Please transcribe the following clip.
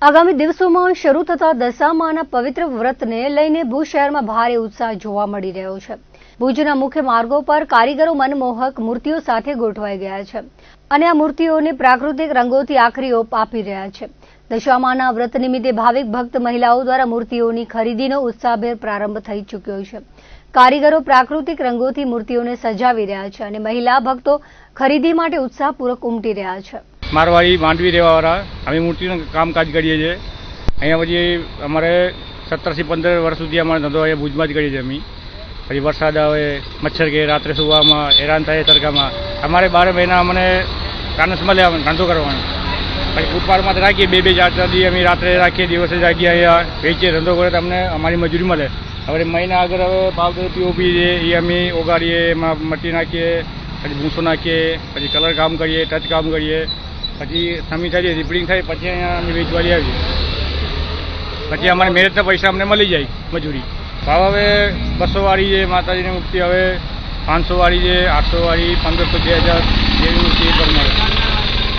આગામી દિવસોમાં શરૂ થતા દશામાના પવિત્ર વ્રતને લઈને ભુજ શહેરમાં ભારે ઉત્સાહ જોવા મળી રહ્યો છે। ભુજના મુખ્ય માર્ગો પર કારીગરો મનમોહક મૂર્તિઓ સાથે ગોઠવાઈ ગયા છે અને આ મૂર્તિઓને પ્રાકૃતિક રંગોથી આખરી ઓપ આપી રહ્યા છે। દશામાના વ્રત નિમિત્તે ભાવિક ભક્ત મહિલાઓ દ્વારા મૂર્તિઓની ખરીદીનો ઉત્સાહભેર પ્રારંભ થઈ ચૂક્યો છે। કારીગરો પ્રાકૃતિક રંગોથી મૂર્તિઓને સજાવી રહ્યા છે અને મહિલા ભક્તો ખરીદી માટે ઉત્સાહપૂર્વક ઉમટી રહ્યા છે। મારવાડી માંડવી રહેવાવાળા અમે મૂર્તિનું કામકાજ કરીએ છીએ। અહીંયા પછી અમારે 17 થી 15 વર્ષ સુધી અમારો ધંધો અહીંયા ભુજમાં જ કરીએ છીએ। અમે પછી વરસાદ આવે, મચ્છર કે રાત્રે સુવામાં હેરાન થાય તડકામાં, અમારે 12 મહિના અમને કાનસ મળે ધંધો કરવાનો। પછી ફૂટપાથમાં રાખીએ 2-4 દી અમે રાત્રે રાખીએ, દિવસે જાગીએ, અહીંયા વેચીએ, ધંધો કરે તો અમને અમારી મજૂરી મળે। હવે મહિના આગળ હવે પાવડર પીઓપી છે એ અમે ઓગાળીએ, એમાં મટ્ટી નાખીએ, પછી ભૂસો નાખીએ, પછી કલર કામ કરીએ, ટચ કામ કરીએ, પછી સમી થાય રિપેરિંગ થાય, પછી અહીંયા અમે વેચવાળી આવીએ। પછી અમારી મહેનતના પૈસા અમને મળી જાય મજૂરી। ભાવ હવે 200 વાળી છે માતાજીની મૂર્તિ, હવે 500 વાળી છે, 800 વાળી, 1500, 2000 જેવી મૂર્તિ પર મળે।